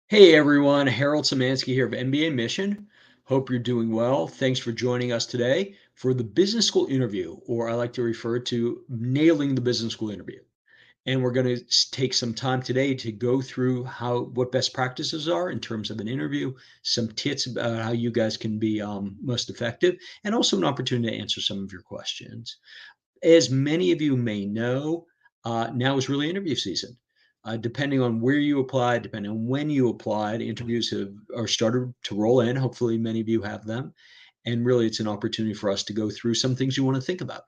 Hey everyone, Harold Simansky here of MBA Mission. Hope you're doing well. Thanks for joining us today for the business school interview, or I like to refer to nailing the business school interview. And we're going to take some time today to go through what best practices are in terms of an interview, some tips about how you guys can be most effective, and also an opportunity to answer some of your questions. As many of you may know, now is really interview season. Depending on where you applied, depending on when you applied, interviews are started to roll in. Hopefully, many of you have them. And really, it's an opportunity for us to go through some things you want to think about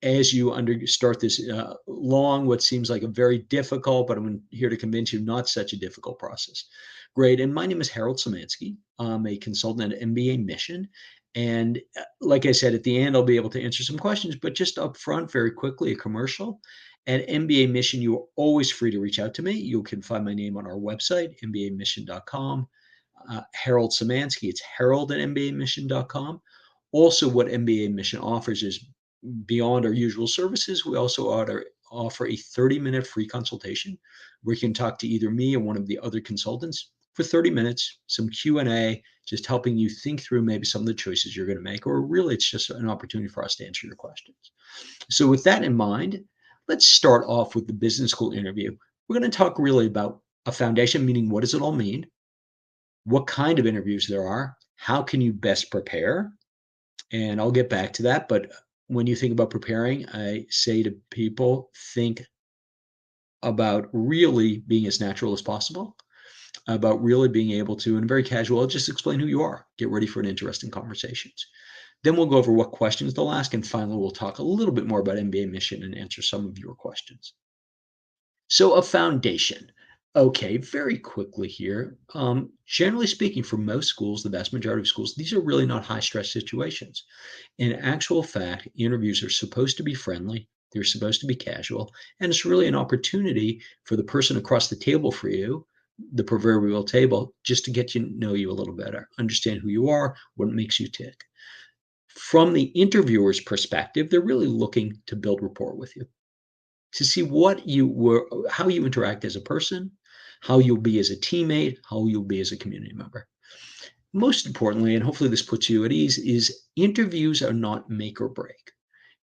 as you start this long, what seems like a very difficult, but I'm here to convince you not such a difficult process. Great. And my name is Harold Simansky. I'm a consultant at MBA Mission. And like I said, at the end, I'll be able to answer some questions, but just up front, very quickly, a commercial. At MBA Mission, you are always free to reach out to me. You can find my name on our website, mbaMission.com. Harold Simansky, it's Harold at mbaMission.com. Also, what MBA Mission offers is beyond our usual services, we also offer a 30-minute free consultation where you can talk to either me or one of the other consultants for 30 minutes, some Q&A, just helping you think through maybe some of the choices you're going to make, or really it's just an opportunity for us to answer your questions. So with that in mind, let's start off with the business school interview. We're going to talk really about a foundation, meaning what does it all mean? What kind of interviews there are? How can you best prepare? And I'll get back to that. But when you think about preparing, I say to people, think about really being as natural as possible, about really being able to, in a very casual, just explain who you are, get ready for an interesting conversations. Then we'll go over what questions they'll ask. And finally, we'll talk a little bit more about MBA Mission and answer some of your questions. So a foundation. Okay, very quickly here. Generally speaking, for most schools, the vast majority of schools, these are really not high stress situations. In actual fact, interviews are supposed to be friendly, they're supposed to be casual, and it's really an opportunity for the person across the table for you, the proverbial table, just to get to know you a little better, understand who you are, what makes you tick. From the interviewer's perspective, they're really looking to build rapport with you, to see what you were, how you interact as a person, how you'll be as a teammate, how you'll be as a community member. Most importantly, and hopefully this puts you at ease, is interviews are not make or break.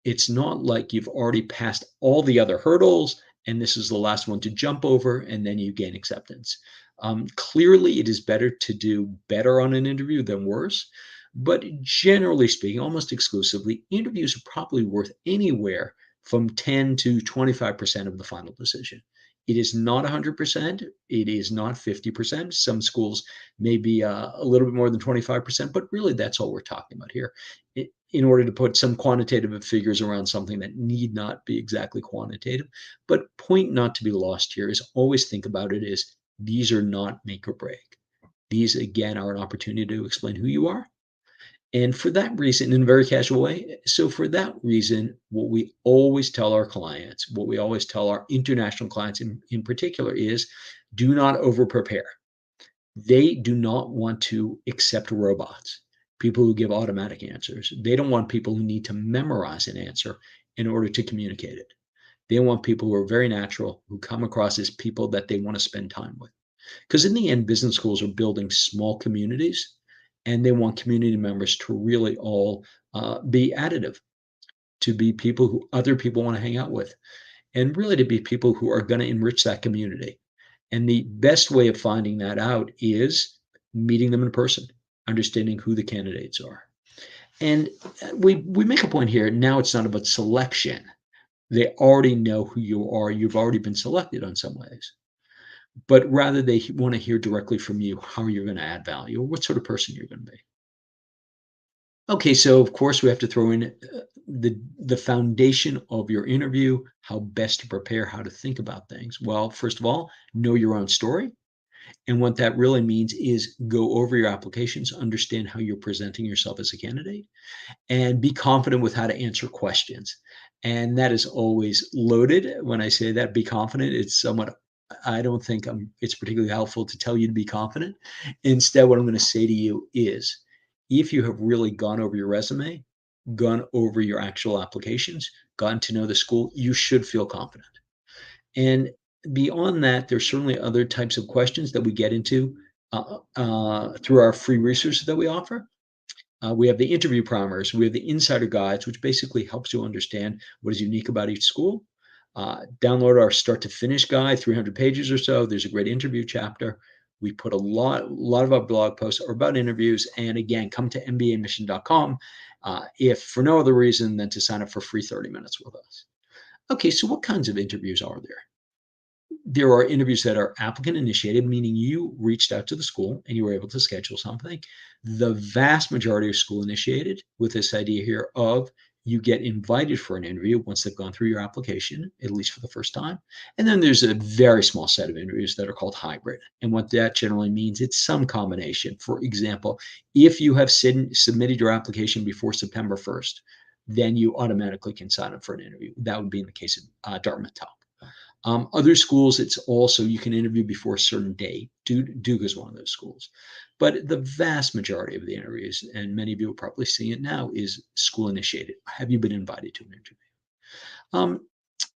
It's not like you've already passed all the other hurdles and this is the last one to jump over and then you gain acceptance. Clearly, it is better to do better on an interview than worse. But generally speaking, almost exclusively, interviews are probably worth anywhere from 10 to 25% of the final decision. It is not 100%. It is not 50%. Some schools may be a little bit more than 25%, but really that's all we're talking about here. In order to put some quantitative figures around something that need not be exactly quantitative. But point not to be lost here is always think about it as these are not make or break. These, again, are an opportunity to explain who you are. And for that reason, in a very casual way, so for that reason, what we always tell our clients, what we always tell our international clients in particular is do not over prepare. They do not want to accept robots, people who give automatic answers. They don't want people who need to memorize an answer in order to communicate it. They want people who are very natural, who come across as people that they want to spend time with. Because in the end, business schools are building small communities and they want community members to really all be additive, to be people who other people want to hang out with, and really to be people who are going to enrich that community. And the best way of finding that out is meeting them in person, understanding who the candidates are. And we make a point here. Now it's not about selection. They already know who you are. You've already been selected on some ways. But rather they want to hear directly from you how you're going to add value or what sort of person you're going to be. Okay, so of course we have to throw in the foundation of your interview, how best to prepare, how to think about things. Well, first of all, know your own story. And what that really means is go over your applications, understand how you're presenting yourself as a candidate, and be confident with how to answer questions. And that is always loaded. When I say that, be confident, it's somewhat, I don't think it's particularly helpful to tell you to be confident. Instead, what I'm going to say to you is if you have really gone over your resume, gone over your actual applications, gotten to know the school, you should feel confident. And beyond that, there's certainly other types of questions that we get into through our free resources that we offer. We have the interview primers, we have the insider guides, which basically helps you understand what is unique about each school. Download our start to finish guide, 300 pages or so. There's a great interview chapter. We put a lot of our blog posts are about interviews. And again, come to mbaMission.com if for no other reason than to sign up for free 30 minutes with us. Okay, so what kinds of interviews are there? There are interviews that are applicant initiated, meaning you reached out to the school and you were able to schedule something. The vast majority are school initiated, with this idea here of you get invited for an interview once they've gone through your application, at least for the first time. And then there's a very small set of interviews that are called hybrid. And what that generally means, it's some combination. For example, if you have submitted your application before September 1st, then you automatically can sign up for an interview. That would be in the case of Dartmouth Top. Other schools, it's also you can interview before a certain date. Duke is one of those schools. But the vast majority of the interviews, and many of you will probably see it now, is school initiated. Have you been invited to an interview? Um,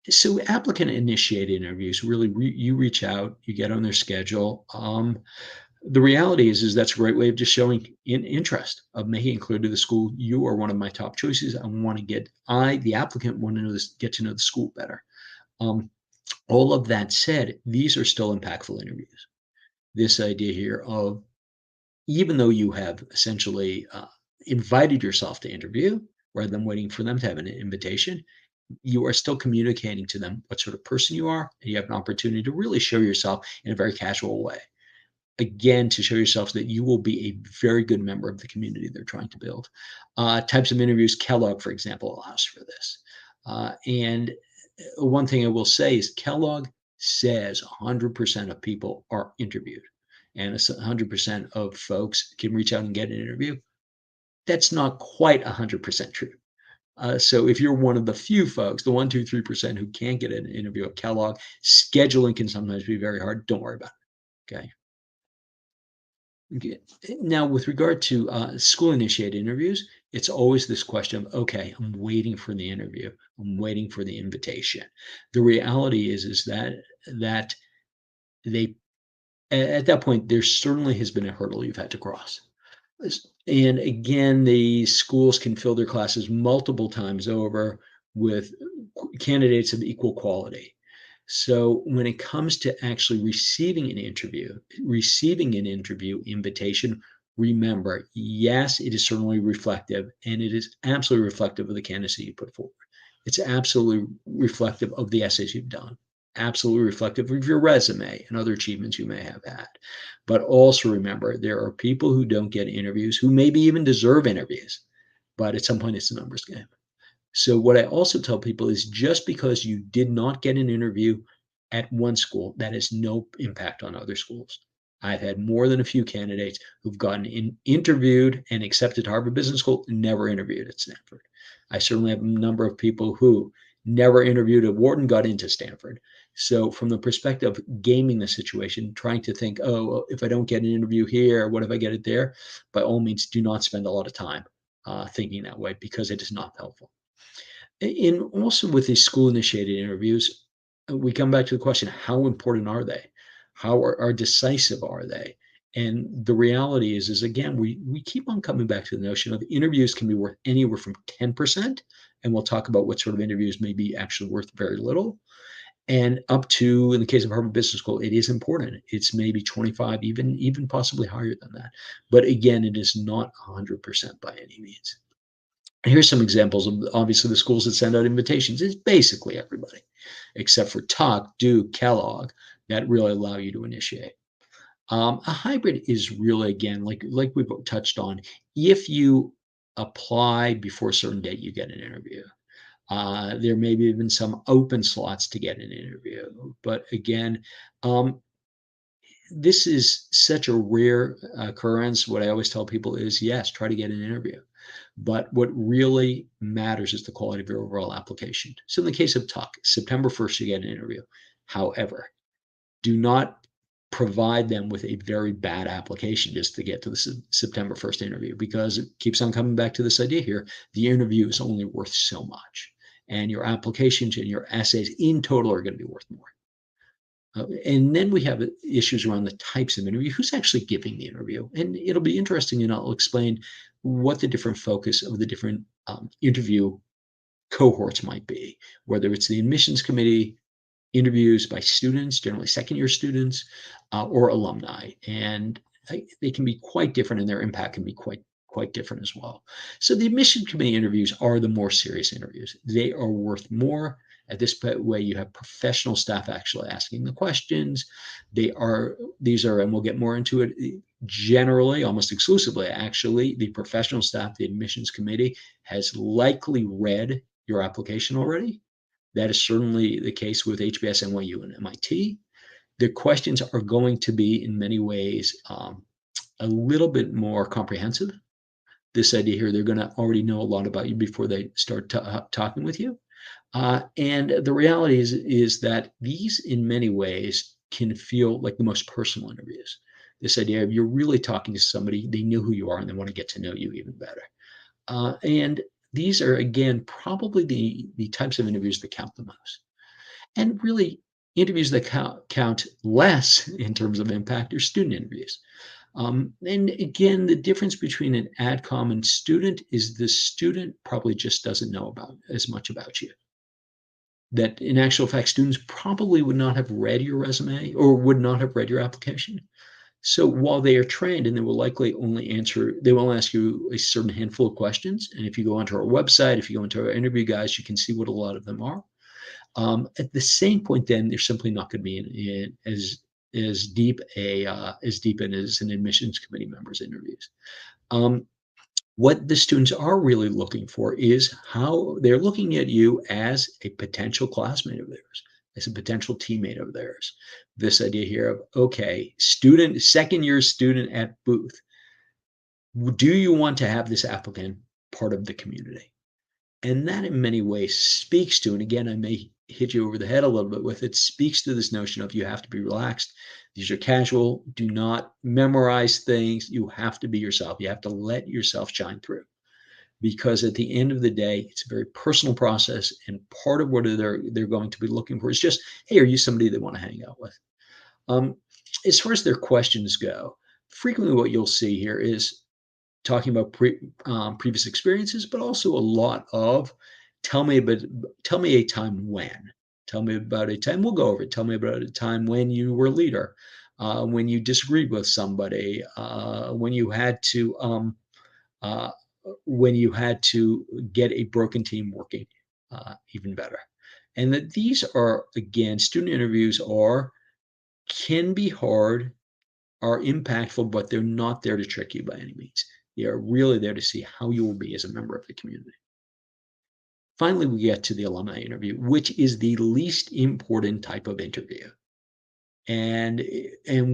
so applicant initiated interviews, really, you reach out, you get on their schedule. The reality is that's a great way of just showing interest, of making it clear to the school, you are one of my top choices. The applicant, want to know this, get to know the school better. All of that said, these are still impactful interviews. This idea here of, even though you have essentially invited yourself to interview rather than waiting for them to have an invitation, you are still communicating to them what sort of person you are, and you have an opportunity to really show yourself in a very casual way. Again, to show yourself that you will be a very good member of the community they're trying to build. Types of interviews, Kellogg, for example, allows for this. And one thing I will say is Kellogg says 100% of people are interviewed, and 100% of folks can reach out and get an interview. That's not quite 100% true. So if you're one of the few folks, the 1, 2, 3% who can't get an interview at Kellogg, scheduling can sometimes be very hard. Don't worry about it. Okay. Okay. Now, with regard to school-initiated interviews, it's always this question of, okay, I'm waiting for the interview. I'm waiting for the invitation. The reality is that they at that point, there certainly has been a hurdle you've had to cross. And again, the schools can fill their classes multiple times over with candidates of equal quality. So when it comes to actually receiving an interview invitation, remember, yes, it is certainly reflective, and it is absolutely reflective of the candidacy you put forward. It's absolutely reflective of the essays you've done, absolutely reflective of your resume and other achievements you may have had. But also remember, there are people who don't get interviews, who maybe even deserve interviews, but at some point it's a numbers game. So what I also tell people is, just because you did not get an interview at one school, that has no impact on other schools. I've had more than a few candidates who've gotten interviewed and accepted Harvard Business School, never interviewed at Stanford. I certainly have a number of people who never interviewed at Wharton, got into Stanford. So from the perspective of gaming the situation, trying to think, oh, well, if I don't get an interview here, what if I get it there? By all means, do not spend a lot of time thinking that way, because it is not helpful. And also with these school initiated interviews, we come back to the question, how important are they? How are decisive are they? And the reality is again, we keep on coming back to the notion of interviews can be worth anywhere from 10%, and we'll talk about what sort of interviews may be actually worth very little, and up to, in the case of Harvard Business School, it is important. It's maybe 25, even possibly higher than that. But again, it is not 100% by any means. Here's some examples of, obviously, the schools that send out invitations. It's basically everybody, except for Tuck, Duke, Kellogg, that really allow you to initiate. A hybrid is really, again, like we've touched on, if you apply before a certain date, you get an interview. There may be even some open slots to get an interview. But again, this is such a rare occurrence. What I always tell people is, yes, try to get an interview. But what really matters is the quality of your overall application. So in the case of Tuck, September 1st, you get an interview. However, do not provide them with a very bad application just to get to the September 1st interview, because it keeps on coming back to this idea here. The interview is only worth so much, and your applications and your essays in total are going to be worth more. And then we have issues around the types of interview. Who's actually giving the interview? And it'll be interesting, and I'll explain what the different focus of the different interview cohorts might be, whether it's the admissions committee, interviews by students, generally second-year students, or alumni. And they can be quite different, and their impact can be quite different as well. So the admission committee interviews are the more serious interviews. They are worth more. At this way, you have professional staff actually asking the questions. These are, and we'll get more into it, generally, almost exclusively, actually, the professional staff, the admissions committee, has likely read your application already. That is certainly the case with HBS, NYU, and MIT. The questions are going to be, in many ways, a little bit more comprehensive. This idea here, they're going to already know a lot about you before they start talking with you. And the reality is that these, in many ways, can feel like the most personal interviews. This idea of you're really talking to somebody, they know who you are, and they want to get to know you even better. And these are, again, probably the types of interviews that count the most. And really, interviews that count less in terms of impact are student interviews. And again, the difference between an adcom and student is the student probably just doesn't know as much about you. That in actual fact, students probably would not have read your resume or would not have read your application. So while they are trained, and they will likely they will ask you a certain handful of questions. And if you go onto our website, if you go into our interview guides, you can see what a lot of them are. At the same point, then they're simply not going to be in as deep in as an admissions committee member's interviews. What the students are really looking for is how they're looking at you as a potential classmate of theirs, as a potential teammate of theirs. This idea here of, okay, second-year student at Booth, do you want to have this applicant part of the community? And that in many ways speaks to, and again, I may hit you over the head a little bit with it, speaks to this notion of you have to be relaxed. These are casual. Do not memorize things. You have to be yourself. You have to let yourself shine through. Because at the end of the day, it's a very personal process. And part of what they're going to be looking for is just, hey, are you somebody they want to hang out with? As far as their questions go, frequently what you'll see here is talking about previous experiences, but also a lot of tell me a time when. Tell me about a time. We'll go over it. Tell me about a time when you were a leader, when you disagreed with somebody, when you had to get a broken team working even better. And that these are, again, student interviews can be hard, are impactful, but they're not there to trick you by any means. They are really there to see how you will be as a member of the community. Finally, we get to the alumni interview, which is the least important type of interview. And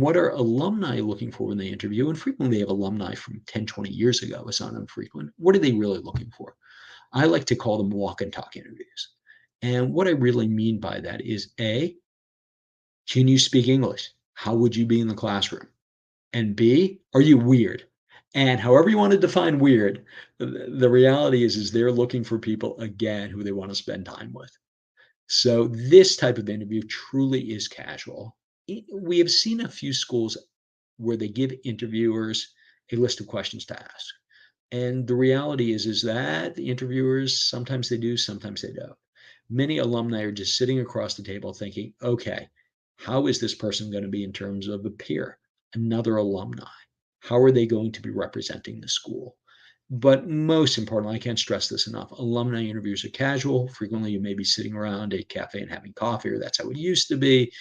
what are alumni looking for in the interview? And frequently they have alumni from 10, 20 years ago. It's not infrequent. What are they really looking for? I like to call them walk and talk interviews. And what I really mean by that is A, can you speak English? How would you be in the classroom? And B, are you weird? And however you want to define weird, the reality is they're looking for people, again, who they want to spend time with. So this type of interview truly is casual. We have seen a few schools where they give interviewers a list of questions to ask. And the reality is that the interviewers, sometimes they do, sometimes they don't. Many alumni are just sitting across the table thinking, okay, how is this person going to be in terms of a peer, another alumni? How are they going to be representing the school? But most importantly, I can't stress this enough, alumni interviews are casual. Frequently, you may be sitting around a cafe and having coffee, or that's how it used to be.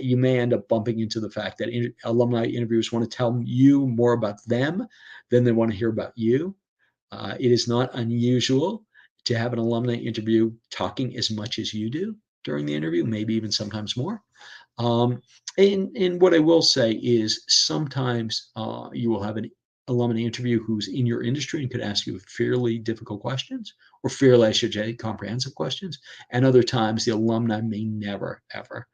You may end up bumping into the fact that alumni interviewers want to tell you more about them than they want to hear about you. It is not unusual to have an alumni interview talking as much as you do during the interview, maybe even sometimes more. And what I will say is sometimes you will have an alumni interview who's in your industry and could ask you fairly difficult questions, or fairly, I should say, comprehensive questions. And other times the alumni may never, ever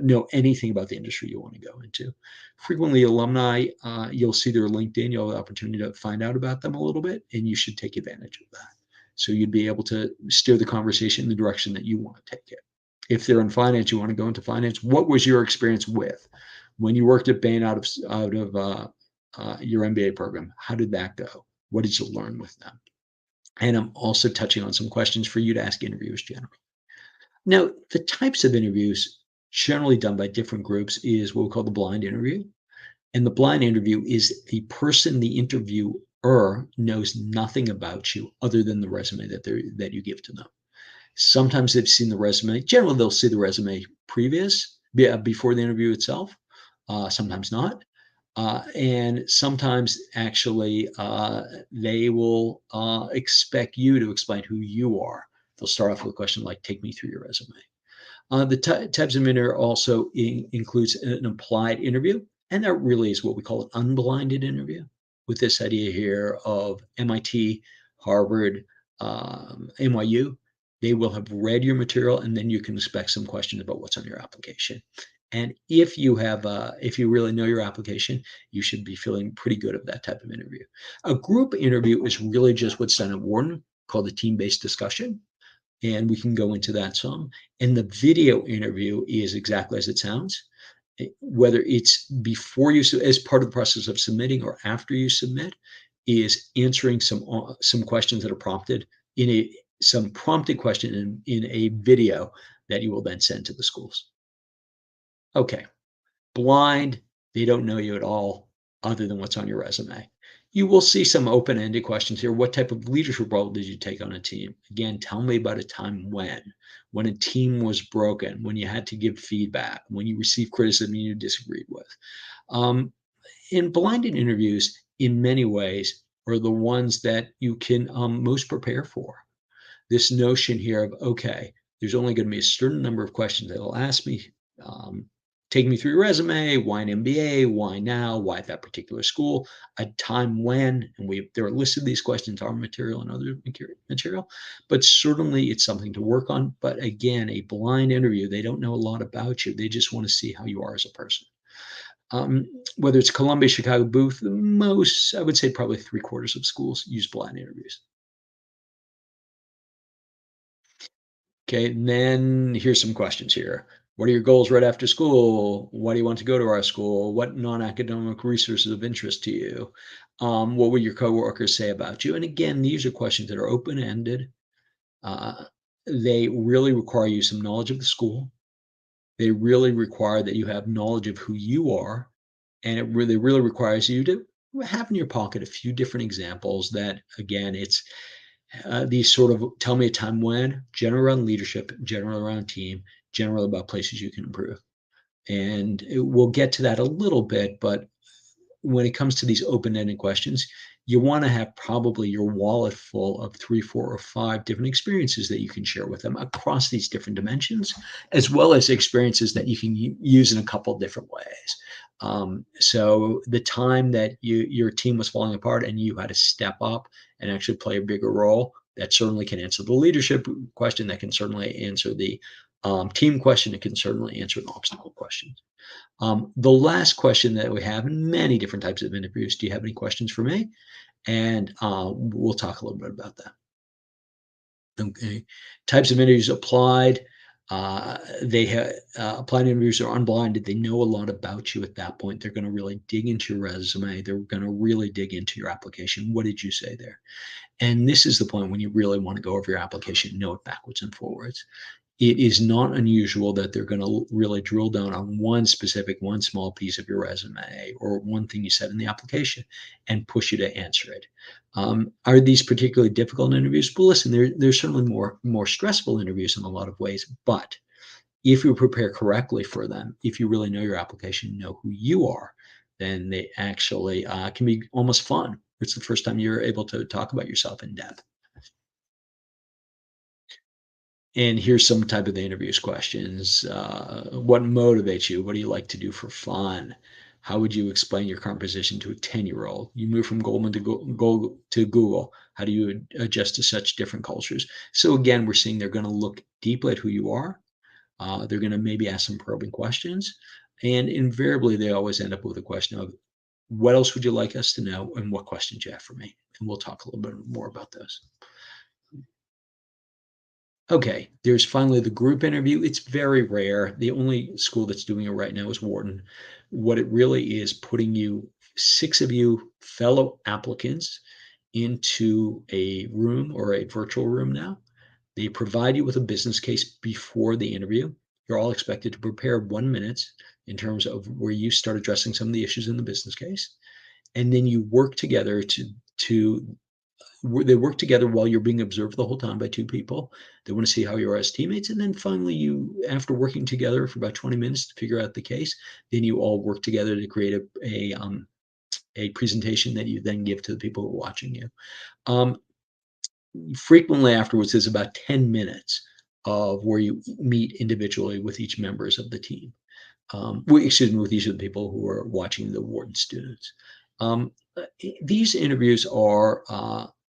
know anything about the industry you want to go into. Frequently, alumni, you'll see their LinkedIn, you'll have the opportunity to find out about them a little bit, and you should take advantage of that. So you'd be able to steer the conversation in the direction that you want to take it. If they're in finance, you want to go into finance. What was your experience with when you worked at Bain out of your MBA program? How did that go? What did you learn with them? And I'm also touching on some questions for you to ask interviewers generally. Now, the types of interviews generally done by different groups is what we call the blind interview. And the blind interview is the person, the interviewer knows nothing about you other than the resume that you give to them. Sometimes they've seen the resume. Generally, they'll see the resume before the interview itself. Sometimes not. And sometimes actually they will expect you to explain who you are. They'll start off with a question like, take me through your resume. The types of interview also includes an applied interview, and that really is what we call an unblinded interview, with this idea here of MIT, Harvard, NYU. They will have read your material, and then you can expect some questions about what's on your application. And if you really know your application, you should be feeling pretty good of that type of interview. A group interview is really just what's done at Wharton, called a team-based discussion. And we can go into that some. And the video interview is exactly as it sounds. Whether it's before you, as part of the process of submitting, or after you submit, is answering some questions that are prompted some prompted question in a video that you will then send to the schools. Okay, blind, they don't know you at all other than what's on your resume. You will see some open-ended questions here. What type of leadership role did you take on a team? Again, tell me about a time when a team was broken, when you had to give feedback, when you received criticism you disagreed with. In blinded interviews, in many ways, are the ones that you can most prepare for. This notion here of, okay, there's only going to be a certain number of questions that will ask me. Take me through your resume. Why an MBA? Why now? Why at that particular school? A time when? And there are listed these questions, our material and other material. But certainly it's something to work on. But again, a blind interview, they don't know a lot about you. They just want to see how you are as a person. Whether it's Columbia, Chicago, Booth, I would say probably 3/4 of schools use blind interviews. Okay, and then here's some questions here. What are your goals right after school? Why do you want to go to our school? What non-academic resources of interest to you? What would your coworkers say about you? And again, these are questions that are open-ended. Uh, they really require you some knowledge of the school. They really require that you have knowledge of who you are. And it really requires you to have in your pocket a few different examples that, again, it's these sort of tell me a time when, general around leadership, general around team, general about places you can improve. And we'll get to that a little bit, but when it comes to these open-ended questions, you want to have probably your wallet full of 3, 4, or 5 different experiences that you can share with them across these different dimensions, as well as experiences that you can use in a couple of different ways. So the time that your team was falling apart and you had to step up and actually play a bigger role, that certainly can answer the leadership question. That can certainly answer the team question. It can certainly answer an obstacle question. The last question that we have in many different types of interviews, do you have any questions for me? And we'll talk a little bit about that. Okay. Types of interviews applied. Applied interviews are unblinded. They know a lot about you at that point. They're going to really dig into your resume. They're going to really dig into your application. What did you say there? And this is the point when you really want to go over your application, know it backwards and forwards. It is not unusual that they're going to really drill down on one small piece of your resume or one thing you said in the application and push you to answer it. Are these particularly difficult interviews? Well, listen, they're certainly more stressful interviews in a lot of ways, but if you prepare correctly for them, if you really know your application, know who you are, then they actually can be almost fun. It's the first time you're able to talk about yourself in depth. And here's some type of the interviews questions. What motivates you? What do you like to do for fun? How would you explain your current position to a 10-year-old? You move from Goldman to Google. How do you adjust to such different cultures? So again, we're seeing they're going to look deeply at who you are. They're going to maybe ask some probing questions. And invariably, they always end up with a question of, what else would you like us to know? And what questions you have for me? And we'll talk a little bit more about those. Okay, there's finally the group interview. It's very rare. The only school that's doing it right now is Wharton. What it really is, putting you, 6 of you fellow applicants, into a room or a virtual room now. They provide you with a business case before the interview. You're all expected to prepare 1 minute in terms of where you start addressing some of the issues in the business case. And then you work together to they work together while you're being observed the whole time by 2 people. They want to see how you are as teammates. And then finally, after working together for about 20 minutes to figure out the case, then you all work together to create a presentation that you then give to the people who are watching you. Frequently afterwards, there's about 10 minutes of where you meet individually with each members of the team. Excuse me, with each of the people who are watching the Wharton students. These interviews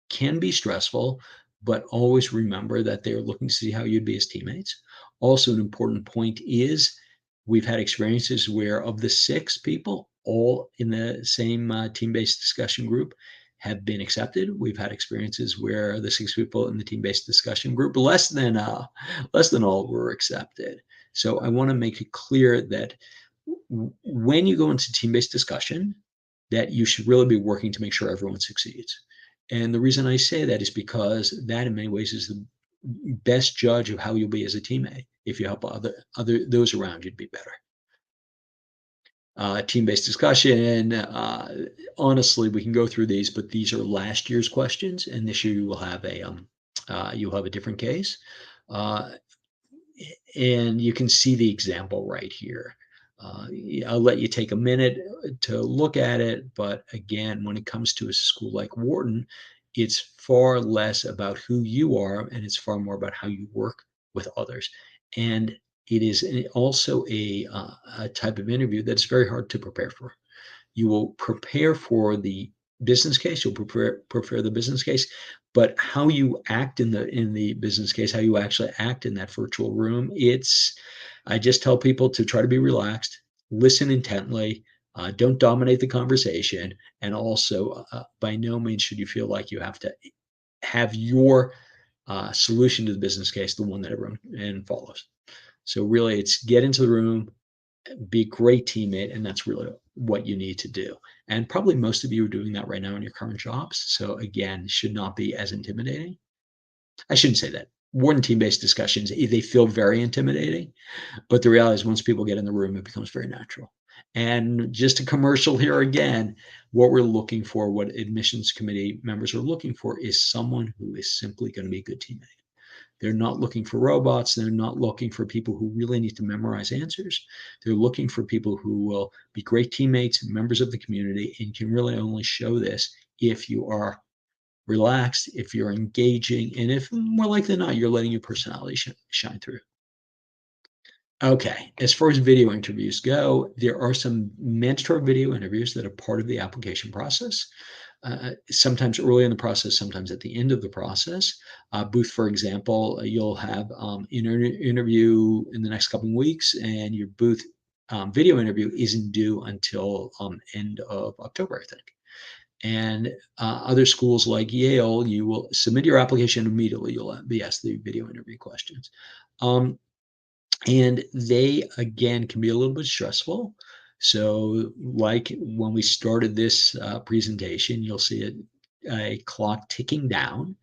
can be stressful, but always remember that they're looking to see how you'd be as teammates. Also, an important point is, we've had experiences where, of the 6 people, all in the same team-based discussion group have been accepted. We've had experiences where the 6 people in the team-based discussion group, less than all, were accepted. So I want to make it clear that when you go into team-based discussion, that you should really be working to make sure everyone succeeds. And the reason I say that is because that, in many ways, is the best judge of how you'll be as a teammate. If you help those around you to be better. Team-based discussion. Honestly, we can go through these, but these are last year's questions, and this year you will have a different case. And you can see the example right here. I'll let you take a minute to look at it, but again, when it comes to a school like Wharton, it's far less about who you are, and it's far more about how you work with others. And it is also a type of interview that's very hard to prepare for. You will prepare for the business case, you'll prepare the business case, but how you act in the business case, how you actually act in that virtual room, I just tell people to try to be relaxed, listen intently, don't dominate the conversation, and also by no means should you feel like you have to have your solution to the business case the one that everyone follows. So really, it's get into the room, be a great teammate, and that's really what you need to do. And probably most of you are doing that right now in your current jobs. So again, should not be as intimidating. I shouldn't say that. Wharton team-based discussions, they feel very intimidating, but the reality is, once people get in the room, it becomes very natural. And just a commercial here again, what we're looking for, what admissions committee members are looking for, is someone who is simply going to be a good teammate. They're not looking for robots. They're not looking for people who really need to memorize answers. They're looking for people who will be great teammates, members of the community, and can really only show this if you are relaxed, if you're engaging, and if, more likely than not, you're letting your personality shine through. Okay, as far as video interviews go, there are some mandatory video interviews that are part of the application process. Sometimes early in the process, sometimes at the end of the process. Booth, for example, you'll have an interview in the next couple of weeks, and your Booth video interview isn't due until end of October, I think. And other schools like Yale, you will submit your application immediately. You'll be asked the video interview questions. And they, again, can be a little bit stressful. So like when we started this presentation, you'll see a clock ticking down.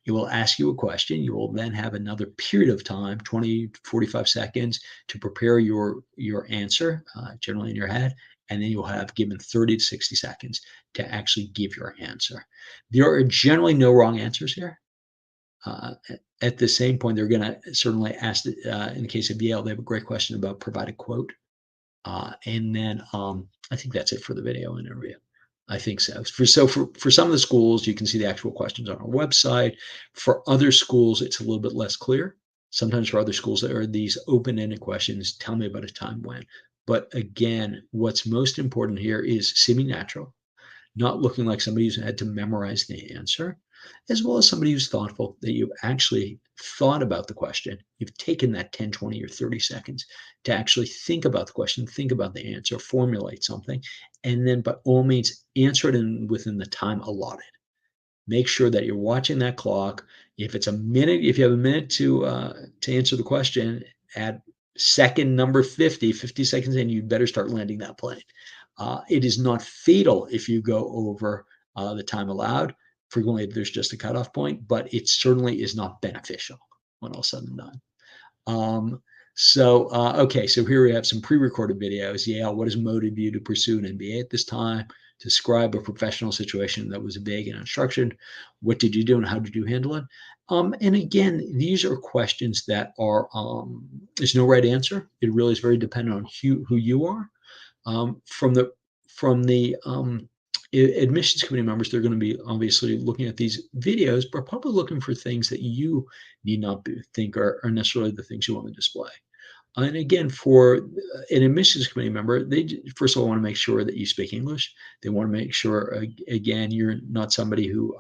It will ask you a question. You will then have another period of time, 20, 45 seconds, to prepare your answer, generally in your head. And then you'll have given 30 to 60 seconds to actually give your answer. There are generally no wrong answers here. At the same point, they're going to certainly ask, in the case of Yale, they have a great question about provide a quote. And then I think that's it for the video interview. I think so. For some of the schools, you can see the actual questions on our website. For other schools, it's a little bit less clear. Sometimes for other schools, there are these open-ended questions. Tell me about a time when. But again, what's most important here is seeming natural. not looking like somebody who's had to memorize the answer, as well as somebody who's thoughtful, that you've actually thought about the question. You've taken that 10, 20, or 30 seconds to actually think about the question, think about the answer, formulate something, and then by all means answer it within the time allotted. Make sure that you're watching that clock. If it's a minute, if you have a minute to answer the question, at second number 50, 50 seconds in, you better start landing that plane. It is not fatal if you go over the time allowed. Frequently, there's just a cutoff point, but it certainly is not beneficial when all said and done. Okay, so here we have some pre-recorded videos. Yeah, what has motivated you to pursue an MBA at this time? Describe a professional situation that was vague and unstructured. What did you do and how did you handle it? And again, these are questions that are, there's no right answer. It really is very dependent on who you are. From the admissions committee members, they're going to be obviously looking at these videos, but probably looking for things that you need not think are necessarily the things you want to display. And again, for an admissions committee member, they first of all want to make sure that you speak English. They want to make sure, again, you're not somebody who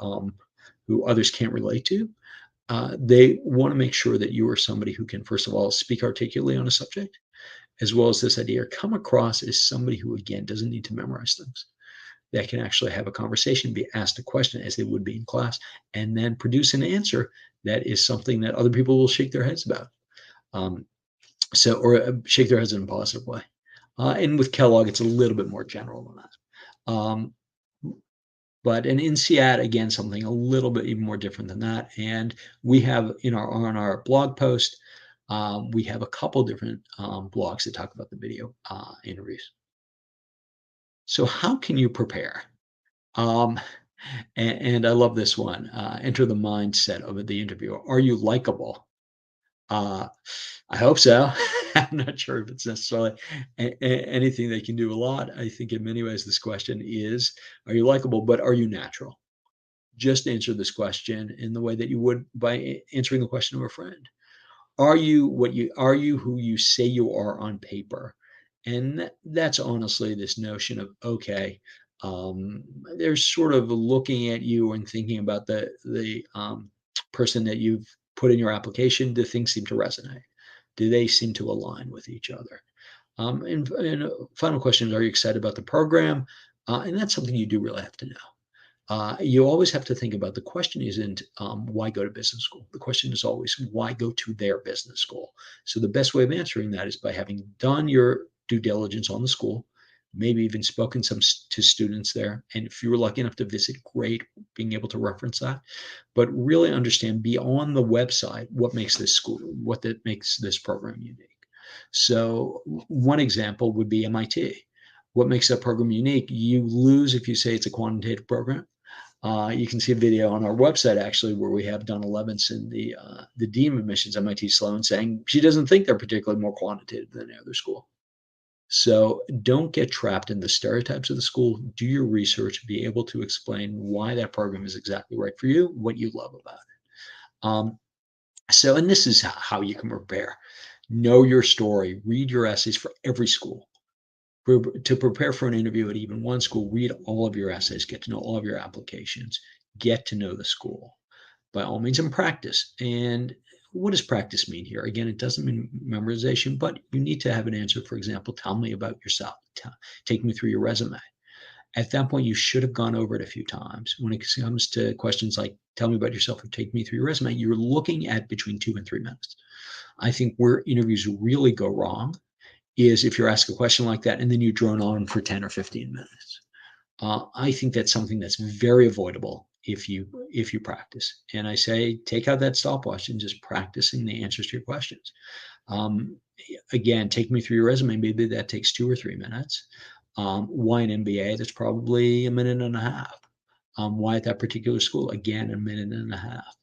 others can't relate to. They want to make sure that you are somebody who can, first of all, speak articulately on a subject, as well as this idea, come across as somebody who, again, doesn't need to memorize things, that can actually have a conversation, be asked a question as they would be in class, and then produce an answer that is something that other people will shake their heads about. Or shake their heads in a positive way. And with Kellogg, it's a little bit more general than that. But an INSEAD, again, something a little bit even more different than that. And we have on our blog post, we have a couple different blogs that talk about the video interviews. So how can you prepare? And I love this one. Enter the mindset of the interviewer. Are you likable? I hope so. I'm not sure if it's necessarily anything they can do a lot. I think in many ways this question is, are you likable, but are you natural? Just answer this question in the way that you would by answering the question of a friend. Are you who you say you are on paper? And that's honestly this notion of, okay, they're sort of looking at you and thinking about the person that you've put in your application. Do things seem to resonate? Do they seem to align with each other? And final question is, are you excited about the program? And that's something you do really have to know. You always have to think about, the question isn't why go to business school. The question is always, why go to their business school? So the best way of answering that is by having done your due diligence on the school, maybe even spoken to students there. And if you were lucky enough to visit, great, being able to reference that. But really understand beyond the website what makes this school, that makes this program unique. So one example would be MIT. What makes that program unique? You lose if you say it's a quantitative program. You can see a video on our website actually where we have Donna Levinson, the dean of admissions, MIT Sloan, saying she doesn't think they're particularly more quantitative than any other school. So don't get trapped in the stereotypes of the school. Do your research, be able to explain why that program is exactly right for you, what you love about it. And this is how you can prepare. Know your story, read your essays for every school. To prepare for an interview at even one school, read all of your essays, get to know all of your applications, get to know the school by all means, and practice. And what does practice mean here? Again, it doesn't mean memorization, but you need to have an answer. For example, tell me about yourself. Take me through your resume. At that point, you should have gone over it a few times. When it comes to questions like, tell me about yourself or take me through your resume, you're looking at between 2 and 3 minutes. I think where interviews really go wrong is if you're asked a question like that and then you drone on for 10 or 15 minutes. I think that's something that's very avoidable if you practice. And I say, take out that stopwatch and just practicing the answers to your questions. Again, take me through your resume. Maybe that takes 2 or 3 minutes. Why an MBA? That's probably a minute and a half. Why at that particular school? Again, a minute and a half.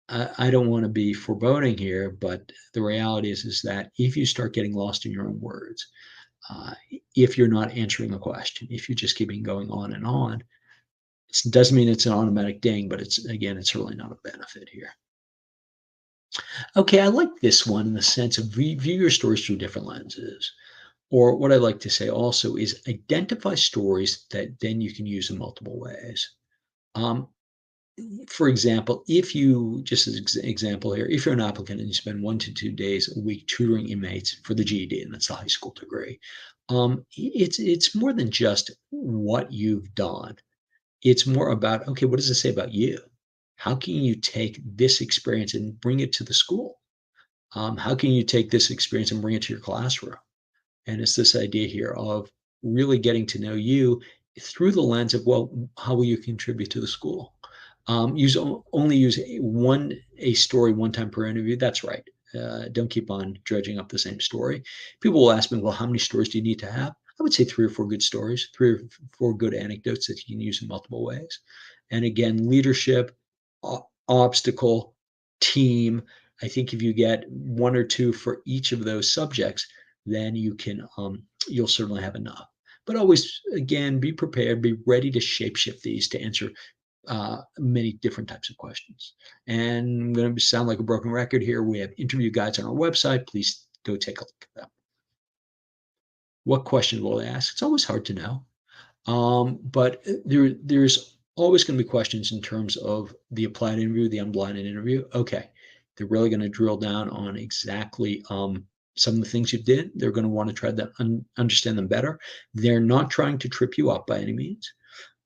I don't want to be foreboding here, but the reality is that if you start getting lost in your own words, if you're not answering the question, if you're just keeping going on and on, it doesn't mean it's an automatic ding, but it's really not a benefit here. Okay, I like this one in the sense of view your stories through different lenses. Or what I like to say also is identify stories that then you can use in multiple ways. Um, for example, if you, just as example here, if you're an applicant and you spend 1 to 2 days a week tutoring inmates for the GED, and that's the high school degree, it's more than just what you've done. It's more about, okay, what does it say about you? How can you take this experience and bring it to the school? How can you take this experience and bring it to your classroom? And it's this idea here of really getting to know you through the lens of, well, how will you contribute to the school? Only use a story one time per interview. That's right. Don't keep on dredging up the same story. People will ask me, well, how many stories do you need to have? I would say 3 or 4 good stories, 3 or 4 good anecdotes that you can use in multiple ways. And again, leadership, obstacle, team. I think if you get 1 or 2 for each of those subjects, then you'll certainly have enough. But always, again, be prepared, be ready to shapeshift these to answer many different types of questions. And I'm going to sound like a broken record here. We have interview guides on our website. Please go take a look at them. What questions will they ask? It's always hard to know. But there's always going to be questions in terms of the applied interview, the unblinded interview. Okay, they're really going to drill down on exactly some of the things you did. They're going to want to try to understand them better. They're not trying to trip you up by any means,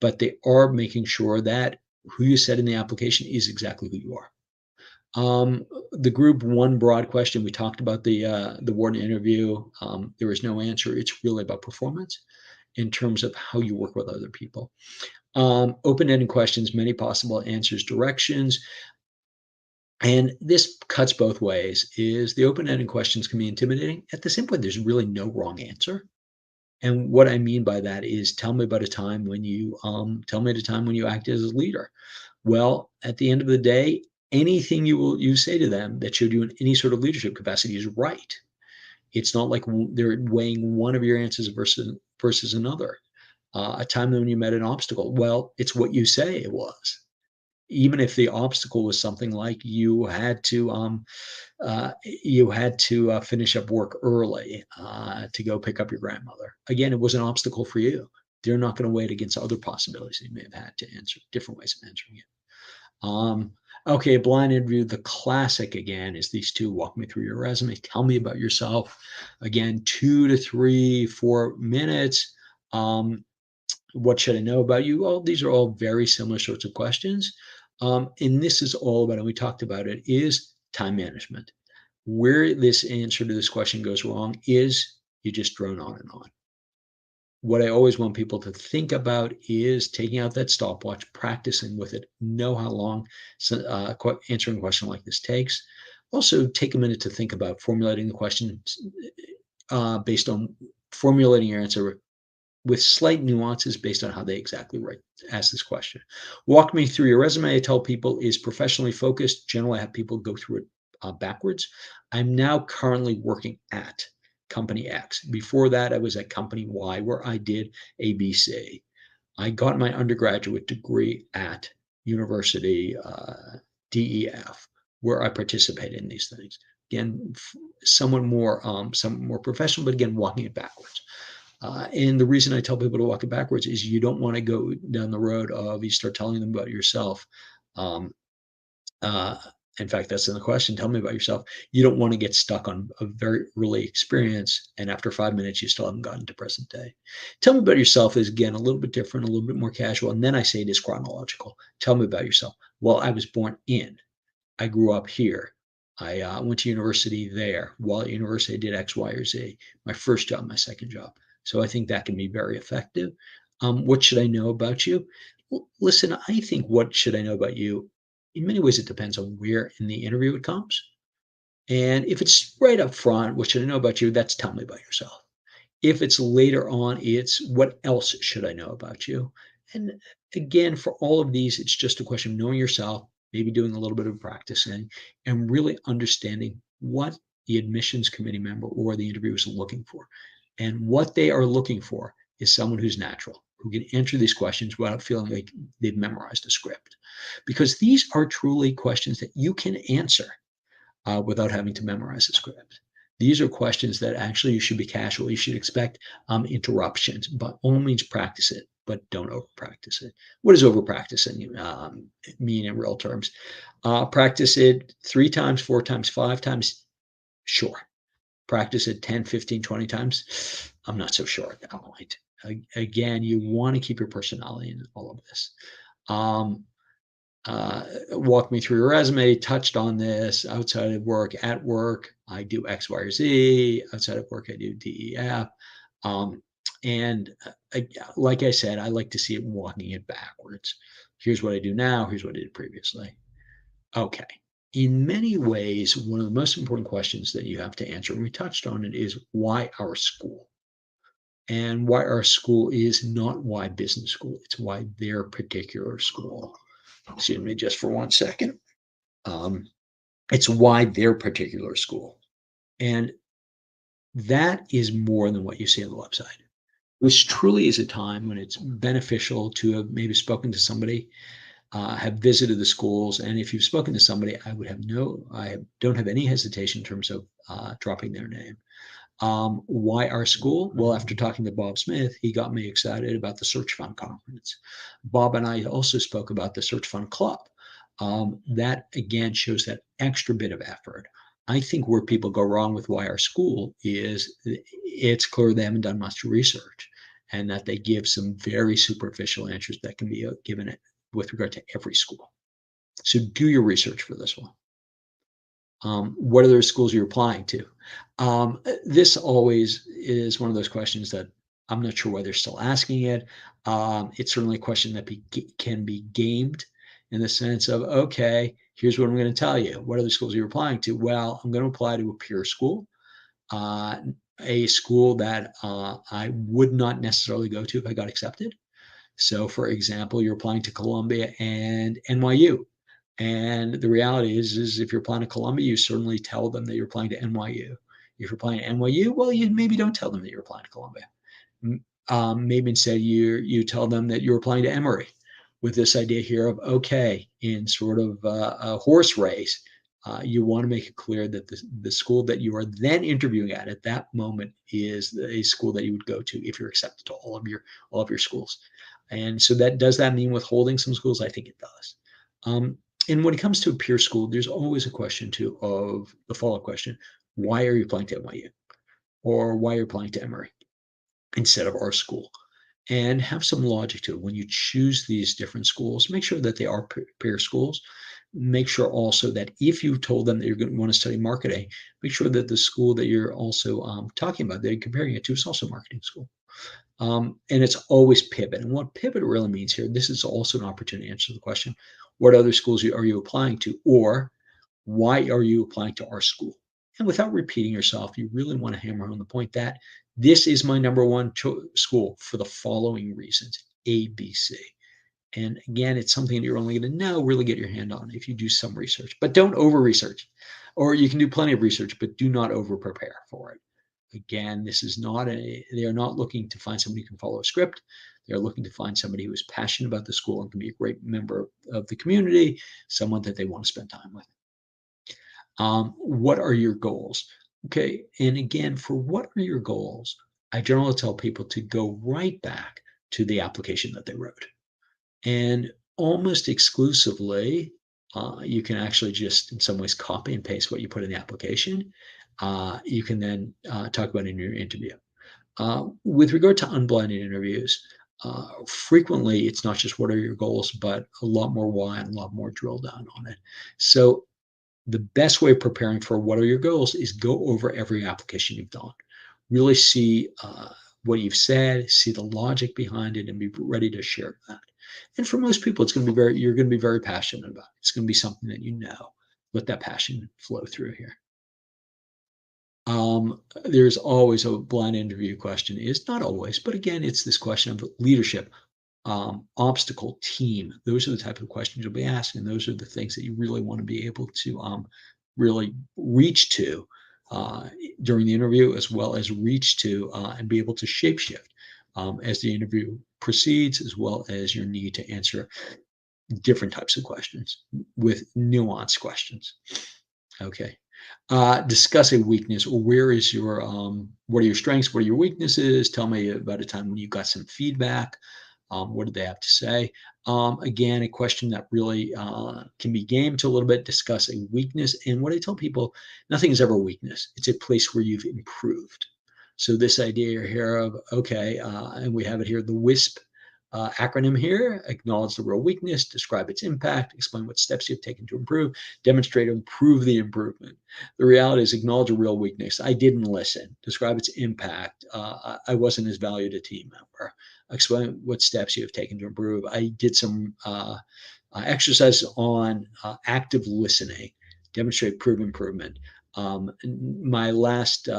but they are making sure that who you said in the application is exactly who you are. The group one broad question, we talked about the warden interview. There is no answer. It's really about performance in terms of how you work with other people. Open-ended questions, many possible answers, directions. And this cuts both ways. Is the open-ended questions can be intimidating. At the same point, there's really no wrong answer. And what I mean by that is tell me about a time when you acted as a leader. Well, at the end of the day, anything you say to them that showed you in any sort of leadership capacity is right. It's not like they're weighing one of your answers versus another. A time when you met an obstacle. Well, it's what you say it was. Even if the obstacle was something like you had to finish up work early to go pick up your grandmother. Again, it was an obstacle for you. They're not going to weigh it against other possibilities you may have had to answer, different ways of answering it. Okay, blind interview. The classic again is these two. Walk me through your resume. Tell me about yourself. Again, 2 to 3, 4 minutes. What should I know about you? Well, these are all very similar sorts of questions. And this is all about, and we talked about it, is time management. Where this answer to this question goes wrong is you just drone on and on. What I always want people to think about is taking out that stopwatch, practicing with it, know how long answering a question like this takes. Also, take a minute to think about formulating the questions based on formulating your answer with slight nuances based on how they exactly ask this question. Walk me through your resume. I tell people is professionally focused. Generally, I have people go through it backwards. I'm now currently working at company X. Before that, I was at company Y where I did ABC. I got my undergraduate degree at University DEF, where I participated in these things. Again, somewhat more professional, but again, walking it backwards. And the reason I tell people to walk it backwards is you don't want to go down the road of you start telling them about yourself. In fact, that's in the question. Tell me about yourself. You don't want to get stuck on a very early experience, and after 5 minutes, you still haven't gotten to present day. Tell me about yourself is again a little bit different, a little bit more casual, and then I say it is chronological. Tell me about yourself. Well, I was born in. I grew up here. I went to university there. While at university, I did X, Y, or Z. My first job, my second job. So I think that can be very effective. What should I know about you? Listen, I think what should I know about you? In many ways, it depends on where in the interview it comes. And if it's right up front, what should I know about you? That's tell me about yourself. If it's later on, it's what else should I know about you? And again, for all of these, it's just a question of knowing yourself, maybe doing a little bit of practicing, and really understanding what the admissions committee member or the interviewer is looking for. And what they are looking for is someone who's natural, who can answer these questions without feeling like they've memorized a script. Because these are truly questions that you can answer without having to memorize a script. These are questions that actually you should be casual. You should expect interruptions. By all means, practice it, but don't over practice it. What does over practicing mean in real terms? Practice it 3 times, 4 times, 5 times. Sure. Practice it 10, 15, 20 times. I'm not so sure at that point. Again, you want to keep your personality in all of this. Um, Walk me through your resume, touched on this. Outside of work, at work, I do X, Y, or Z. Outside of work, I do D, E, F. And like I said, I like to see it walking it backwards. Here's what I do now. Here's what I did previously. Okay. In many ways, one of the most important questions that you have to answer, and we touched on it, is why our school? And why our school is not why business school. It's why their particular school. Excuse me just for 1 second. It's why their particular school. And that is more than what you see on the website, which truly is a time when it's beneficial to have maybe spoken to somebody, have visited the schools. And if you've spoken to somebody, I don't have any hesitation in terms of dropping their name. Why our school? Well, after talking to Bob Smith, he got me excited about the Search Fund Conference. Bob and I also spoke about the Search Fund Club. That again shows that extra bit of effort. I think where people go wrong with why our school is it's clear they haven't done much research and that they give some very superficial answers that can be given it with regard to every school. So do your research for this one. What other schools are you applying to? This always is one of those questions that I'm not sure why they're still asking it. It's certainly a question that can be gamed in the sense of, okay, here's what I'm going to tell you. What other schools are you applying to? Well, I'm going to apply to a peer school, a school that I would not necessarily go to if I got accepted. So, for example, you're applying to Columbia and NYU. And the reality is if you're applying to Columbia, you certainly tell them that you're applying to NYU. If you're applying to NYU, well, you maybe don't tell them that you're applying to Columbia. Maybe instead you tell them that you're applying to Emory, with this idea here of, okay, in sort of a horse race, you want to make it clear that the school that you are then interviewing at that moment is a school that you would go to if you're accepted to all of your schools. And so does that mean withholding some schools? I think it does. And when it comes to a peer school, there's always a question too of the follow-up question: why are you applying to NYU, or why are you applying to Emory instead of our school? And have some logic to it. When you choose these different schools, make sure that they are peer schools. Make sure also that if you told them that you're going to want to study marketing, make sure that the school that you're also talking about, that you're comparing it to, is also a marketing school. And it's always pivot. And what pivot really means here, this is also an opportunity to answer the question: what other schools are you applying to? Or why are you applying to our school? And without repeating yourself, you really want to hammer home the point that this is my number one school for the following reasons, A, B, C. And again, it's something that you're only going to know, really get your hand on if you do some research. But don't over research. Or you can do plenty of research, but do not over prepare for it. Again, they are not looking to find somebody who can follow a script. They're looking to find somebody who is passionate about the school and can be a great member of the community, someone that they want to spend time with. What are your goals? Okay. And again, for what are your goals, I generally tell people to go right back to the application that they wrote. And almost exclusively, you can actually just in some ways copy and paste what you put in the application. You can then talk about in your interview. With regard to unblinded interviews, frequently it's not just what are your goals, but a lot more why and a lot more drill down on it. So the best way of preparing for what are your goals is go over every application you've done. Really see what you've said, see the logic behind it, and be ready to share that. And for most people, you're going to be very passionate about it. It's going to be something that you know. Let that passion flow through here. There's always a blind interview question. Is not always, but again, it's this question of leadership, obstacle, team. Those are the type of questions you'll be asking. Those are the things that you really want to be able to really reach to during the interview, as well as reach to and be able to shapeshift as the interview proceeds, as well as your need to answer different types of questions with nuanced questions. Okay. Discuss a weakness, or where is your what are your strengths? What are your weaknesses? Tell me about a time when you got some feedback. What did they have to say? Again, a question that really can be gamed to a little bit. Discuss a weakness, and what I tell people: nothing is ever a weakness. It's a place where you've improved. So this idea here of okay, and we have it here: the WISP acronym here. Acknowledge the real weakness, describe its impact, explain what steps you've taken to improve, demonstrate or improve the improvement. The reality is acknowledge a real weakness. I didn't listen. Describe its impact. I wasn't as valued a team member. Explain what steps you have taken to improve. I did some exercises on active listening. Demonstrate prove improvement. My last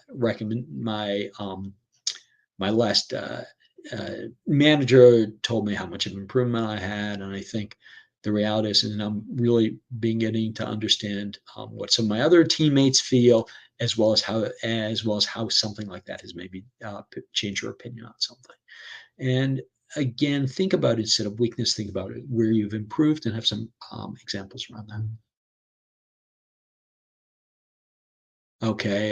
recommend my last manager told me how much of improvement I had, and I think the reality is, and I'm really beginning to understand what some of my other teammates feel, as well as how something like that has maybe changed your opinion on something. And again, think about it instead of weakness. Think about it where you've improved, and have some examples around that. Okay,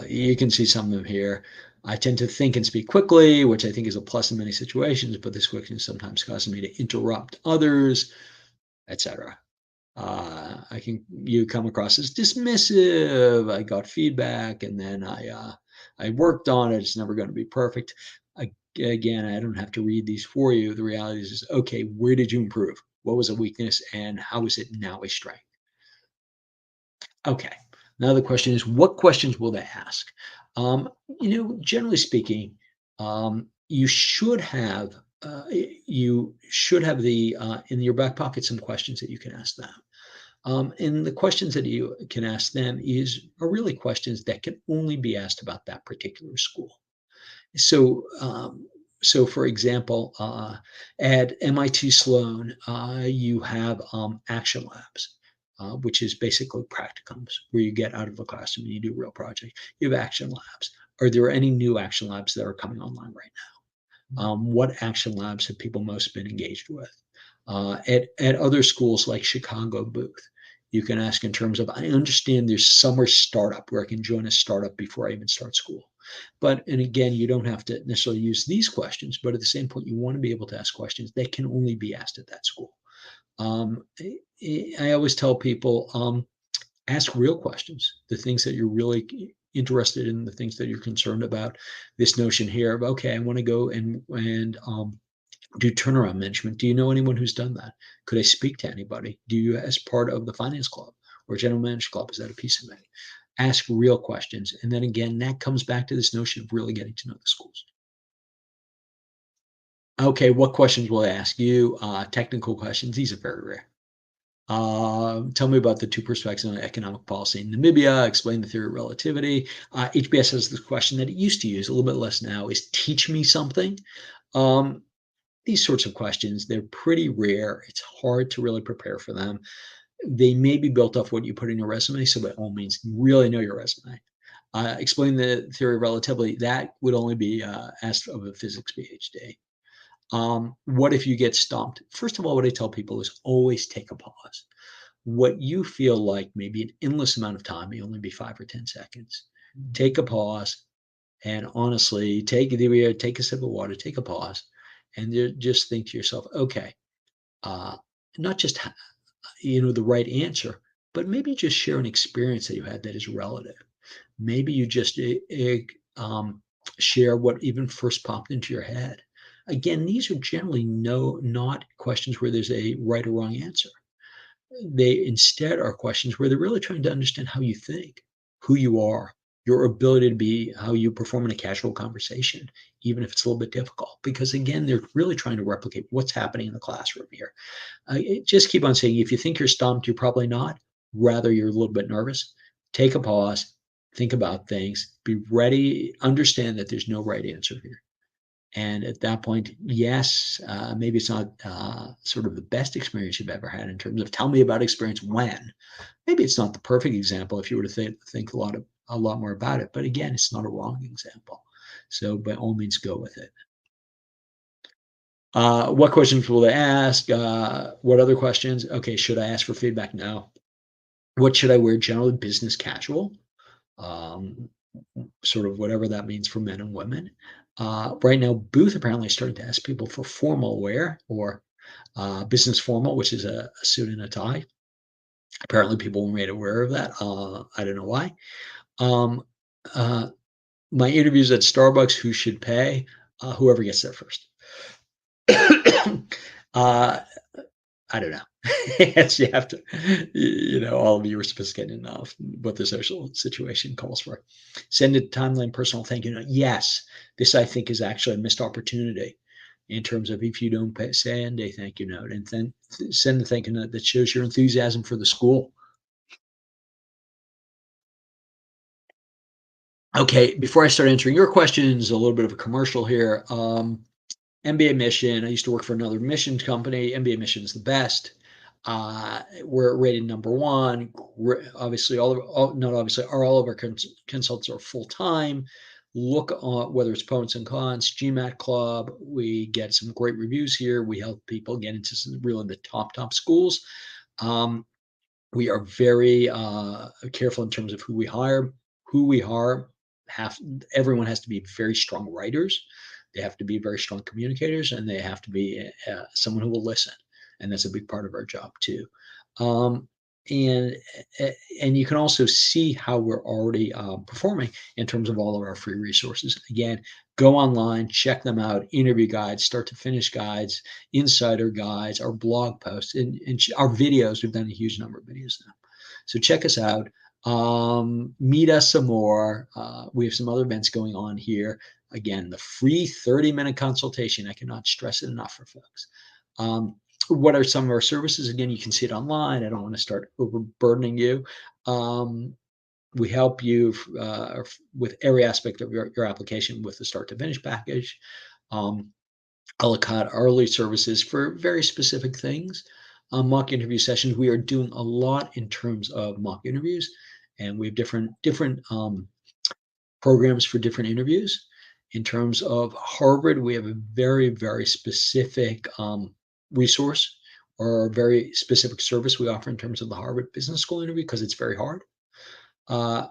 you can see some of them here. I tend to think and speak quickly, which I think is a plus in many situations, but this quickness sometimes causes me to interrupt others, etc. I can you come across as dismissive. I got feedback, and then I worked on it. It's never going to be perfect. Again, I don't have to read these for you. The reality is okay. Where did you improve? What was a weakness, and how is it now a strength? Okay. Now the question is, what questions will they ask? Generally speaking, you should have the in your back pocket some questions that you can ask them. And the questions that you can ask them are really questions that can only be asked about that particular school. So, for example, at MIT Sloan, you have action labs, which is basically practicums where you get out of the classroom and you do real projects. You have action labs. Are there any new action labs that are coming online right now? What action labs have people most been engaged with? At other schools like Chicago Booth, you can ask in terms of, I understand there's summer startup where I can join a startup before I even start school. And again, you don't have to necessarily use these questions, but at the same point, you want to be able to ask questions that can only be asked at that school. I always tell people, ask real questions, the things that you're really interested in, the things that you're concerned about. This notion here of, okay, I want to go and do turnaround management. Do you know anyone who's done that? Could I speak to anybody? Do you, as part of the finance club or general manager club, is that a piece of it? Ask real questions. And then again, that comes back to this notion of really getting to know the schools. Okay, what questions will I ask you? Technical questions. These are very rare. Tell me about the two perspectives on economic policy in Namibia. Explain the theory of relativity. HBS has this question that it used to use, a little bit less now, is teach me something. Um, these sorts of questions, they're pretty rare. It's hard to really prepare for them. They may be built off what you put in your resume, so by all means, really know your resume. Explain the theory of relativity. That would only be asked of a physics PhD. What if you get stumped? First of all, what I tell people is always take a pause. What you feel like maybe an endless amount of time may only be 5 or 10 seconds. Take a pause, and honestly, take a sip of water, take a pause, and just think to yourself, okay, uh, not just the right answer, but maybe just share an experience that you had that is relative. Maybe you just share what even first popped into your head. Again, these are generally not questions where there's a right or wrong answer. They instead are questions where they're really trying to understand how you think, who you are, your ability to be, how you perform in a casual conversation, even if it's a little bit difficult. Because again, they're really trying to replicate what's happening in the classroom here. Just keep on saying, if you think you're stumped, you're probably not. Rather, you're a little bit nervous. Take a pause, think about things, be ready, understand that there's no right answer here. And at that point, yes, maybe it's not sort of the best experience you've ever had in terms of tell me about experience when. Maybe it's not the perfect example if you were to think a lot more about it. But again, it's not a wrong example. So by all means, go with it. What questions will they ask? What other questions? Okay, should I ask for feedback? No. What should I wear? Generally business casual, um, sort of whatever that means for men and women. Right now, Booth apparently is starting to ask people for formal wear or business formal, which is a suit and a tie. Apparently, people were made aware of that. I don't know why. Um, uh, my interviews at Starbucks, who should pay? Whoever gets there first. uh, I don't know. Yes, you have to, all of you are sophisticated enough what the social situation calls for. Send a timeline personal thank you note. Yes, this I think is actually a missed opportunity in terms of if you don't send a thank you note and then send a thank you note that shows your enthusiasm for the school. Okay, before I start answering your questions, a little bit of a commercial here. MBA Mission. I used to work for another mission company. MBA Mission is the best. We're rated number one. Obviously, not obviously, all of our consultants are full time. Look on whether it's pros and cons, GMAT Club. We get some great reviews here. We help people get into some really the top schools. Um, we are very careful in terms of who we hire. Who we hire, have everyone has to be very strong writers. They have to be very strong communicators, and they have to be someone who will listen. And that's a big part of our job too. Um, and and you can also see how we're already performing in terms of all of our free resources. Again, go online, check them out. Interview guides, start to finish guides, insider guides, our blog posts, and our videos. We've done a huge number of videos now. So check us out. Meet us some more. We have some other events going on here. Again, the free 30-minute consultation. I cannot stress it enough for folks. What are some of our services? Again, you can see it online. I don't want to start overburdening you. Um, we help you with every aspect of your application with the start to finish package. Um, a la carte hourly services for very specific things. Mock interview sessions. We are doing a lot in terms of mock interviews, and we have different programs for different interviews. In terms of Harvard, we have a very specific resource or a very specific service we offer in terms of the Harvard Business School interview because it's very hard.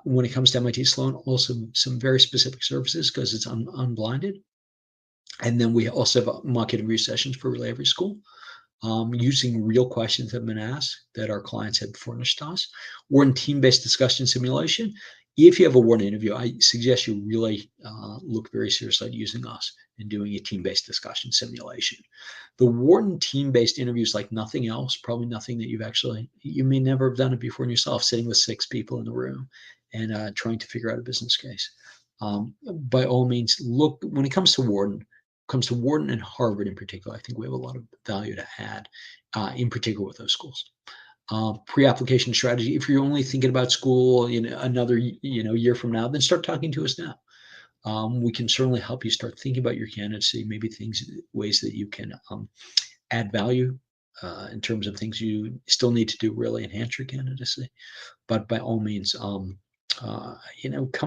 When it comes to MIT Sloan, also some very specific services because it's unblinded. And then we also have mock interview sessions for really every school using real questions that have been asked that our clients have furnished us. Or in team-based discussion simulation. If you have a warning interview, I suggest you really look very seriously at using us and doing a team-based discussion simulation. The Wharton team-based interviews like nothing else, probably nothing that you may never have done it before in yourself, sitting with 6 people in the room and trying to figure out a business case. By all means, look, when it comes to Wharton and Harvard in particular, I think we have a lot of value to add, in particular with those schools. Pre-application strategy. If you're only thinking about school, another year from now, then start talking to us now. We can certainly help you start thinking about your candidacy, maybe ways that you can add value in terms of things you still need to do really enhance your candidacy. But by all means, come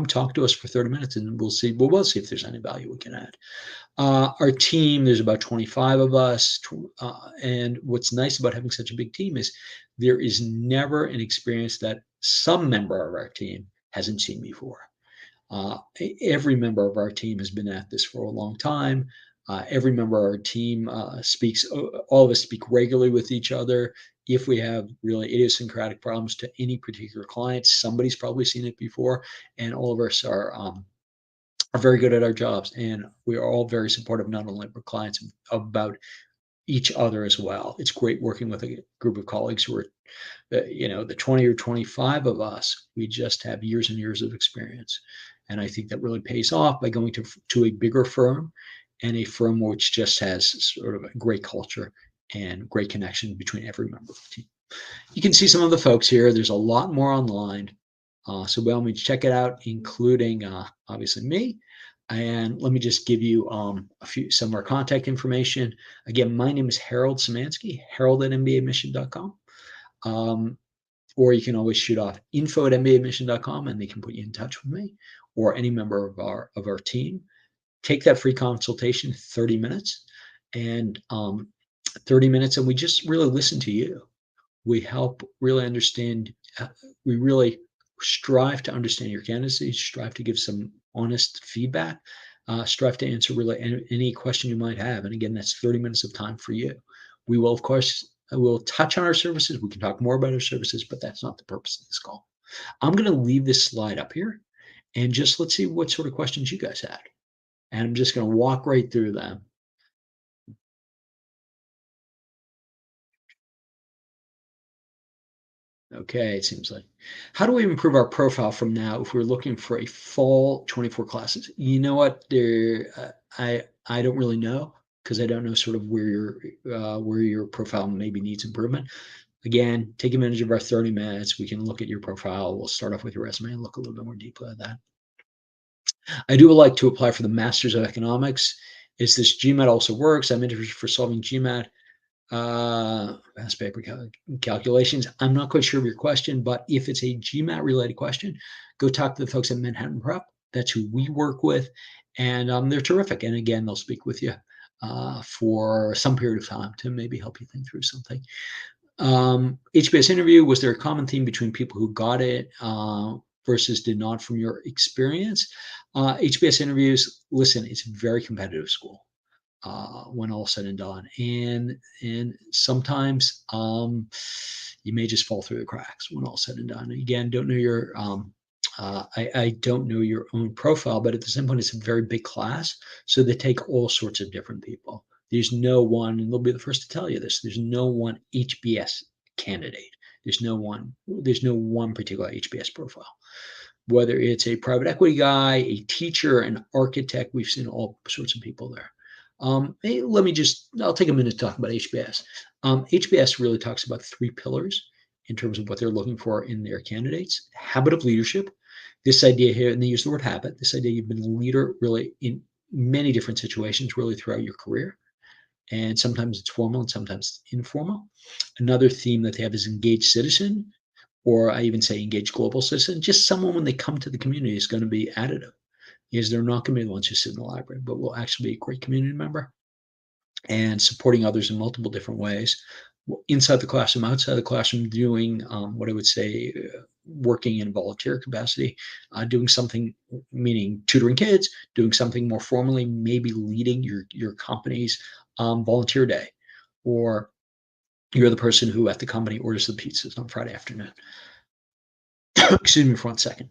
talk to us for 30 minutes and we'll see if there's any value we can add. Our team, there's about 25 of us. And what's nice about having such a big team is there is never an experience that some member of our team hasn't seen before. Every member of our team has been at this for a long time. Every member of our team all of us speak regularly with each other. If we have really idiosyncratic problems to any particular client, somebody's probably seen it before, and all of us are very good at our jobs. And we are all very supportive, not only of our clients, about each other as well. It's great working with a group of colleagues who are, the 20 or 25 of us, we just have years and years of experience. And I think that really pays off by going to a bigger firm and a firm which just has sort of a great culture and great connection between every member of the team. You can see some of the folks here. There's a lot more online. So by all means, check it out, including obviously me. And let me just give you some of our contact information. Again, my name is Harold Simansky, harold@mbaMission.com. Or you can always shoot off info@mbaMission.com and they can put you in touch with me or any member of our team. Take that free consultation, 30 minutes, and 30 minutes, and we just really listen to you. We help really understand, we really strive to understand your candidacy, strive to give some honest feedback, strive to answer really any question you might have. And again, that's 30 minutes of time for you. We will, of course, we'll touch on our services. We can talk more about our services, but that's not the purpose of this call. I'm going to leave this slide up here and just let's see what sort of questions you guys had. And I'm just going to walk right through them. Okay, it seems like. How do we improve our profile from now if we're looking for a fall 24 classes? You know what? I don't really know because I don't know sort of where your profile maybe needs improvement. Again, take advantage of our 30 minutes. We can look at your profile. We'll start off with your resume and look a little bit more deeply at that. I do like to apply for the Masters of Economics. Is this GMAT also works? I'm interested for solving GMAT. Past paper calculations. I'm not quite sure of your question, but if it's a GMAT related question, go talk to the folks at Manhattan Prep. That's who we work with, and they're terrific. And again, they'll speak with you for some period of time to maybe help you think through something. HBS interview, was there a common theme between people who got it versus did not from your experience? HBS interviews, listen, it's a very competitive school. When all said and done, and sometimes you may just fall through the cracks when all said and done. Again, don't know your I don't know your own profile, but at the same point, it's a very big class, so they take all sorts of different people. There's no one, and they'll be the first to tell you this. There's no one HBS candidate. There's no one particular HBS profile. Whether it's a private equity guy, a teacher, an architect, we've seen all sorts of people there. Hey, I'll take a minute to talk about HBS. HBS really talks about 3 pillars in terms of what they're looking for in their candidates. Habit of leadership. This idea here, and they use the word habit, this idea you've been a leader really in many different situations really throughout your career. And sometimes it's formal and sometimes it's informal. Another theme that they have is engaged citizen, or I even say engaged global citizen. Just someone when they come to the community is going to be additive. Is they're not going to be the ones who sit in the library, but will actually be a great community member and supporting others in multiple different ways, inside the classroom, outside the classroom, doing what I would say, working in volunteer capacity, doing something, meaning tutoring kids, doing something more formally, maybe leading your company's volunteer day, or you're the person who at the company orders the pizzas on Friday afternoon. Excuse me for 1 second.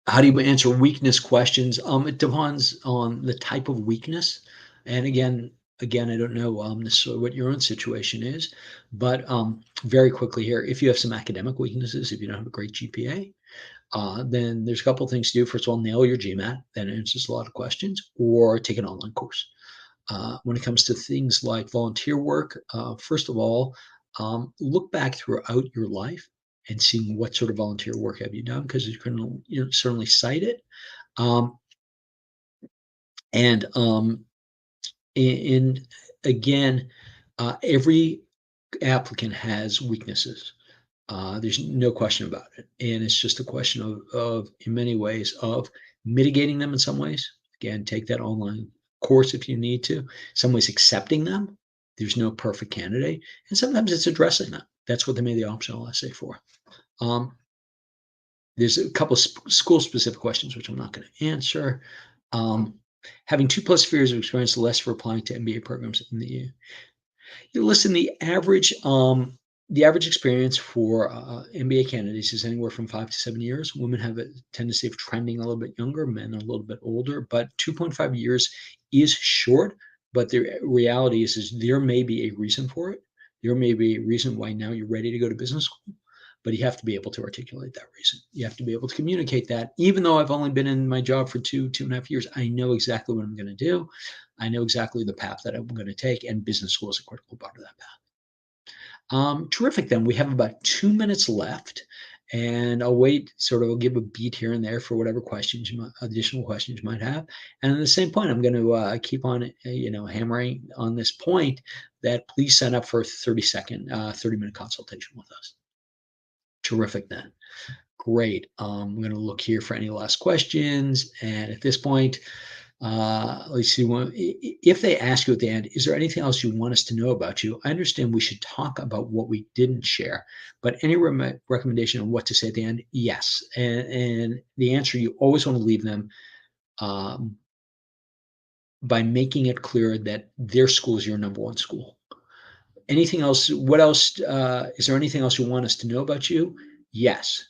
How do you answer weakness questions? It depends on the type of weakness. And again, I don't know necessarily what your own situation is, but very quickly here, if you have some academic weaknesses, if you don't have a great GPA, then there's a couple of things to do. First of all, nail your GMAT. That answers a lot of questions, or take an online course. When it comes to things like volunteer work, first of all, look back throughout your life and seeing what sort of volunteer work have you done, because you can certainly cite it. And again, every applicant has weaknesses. There's no question about it. And it's just a question of, in many ways, of mitigating them in some ways. Again, take that online course if you need to. Some ways accepting them. There's no perfect candidate. And sometimes it's addressing them. That's what they made the optional essay for. There's a couple of school-specific questions, which I'm not going to answer. Having 2+ years of experience, less for applying to MBA programs in the EU. Listen, the average experience for MBA candidates is anywhere from 5 to 7 years. Women have a tendency of trending a little bit younger, men are a little bit older, but 2.5 years is short. But the reality is there may be a reason for it. There may be a reason why now you're ready to go to business school, but you have to be able to articulate that reason. You have to be able to communicate that. Even though I've only been in my job for 2.5 years, I know exactly what I'm going to do. I know exactly the path that I'm going to take, and business school is a critical part of that path. Terrific. Then we have about 2 minutes left, and I'll wait. I'll give a beat here and there for whatever additional questions you might have. And at the same point, I'm going to keep on, hammering on this point that please sign up for a 30-minute consultation with us. Terrific. Then, great. I'm going to look here for any last questions, and at this point, Let's see. If they ask you at the end, is there anything else you want us to know about you? I understand we should talk about what we didn't share, but any recommendation on what to say at the end? Yes. And the answer, you always want to leave them um, by making it clear that their school is your number one school. Anything else? What else? Is there anything else you want us to know about you? Yes.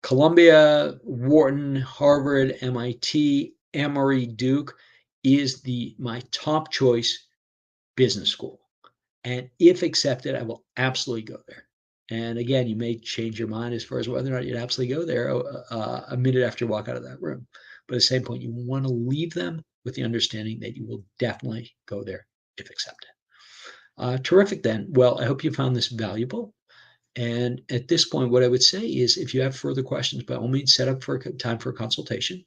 Columbia, Wharton, Harvard, MIT, Emory, Duke is my top choice business school. And if accepted, I will absolutely go there. And again, you may change your mind as far as whether or not you'd absolutely go there a minute after you walk out of that room. But at the same point, you want to leave them with the understanding that you will definitely go there if accepted. Terrific then. Well, I hope you found this valuable. And at this point, what I would say is if you have further questions, by all means, set up for a time for a consultation,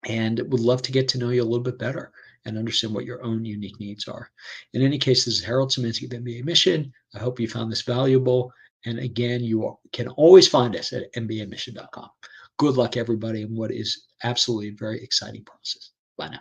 and would love to get to know you a little bit better and understand what your own unique needs are. In any case, this is Harold Simansky of MBA Mission. I hope you found this valuable. And again, you can always find us at mbaMission.com. Good luck, everybody, in what is absolutely a very exciting process. Bye now.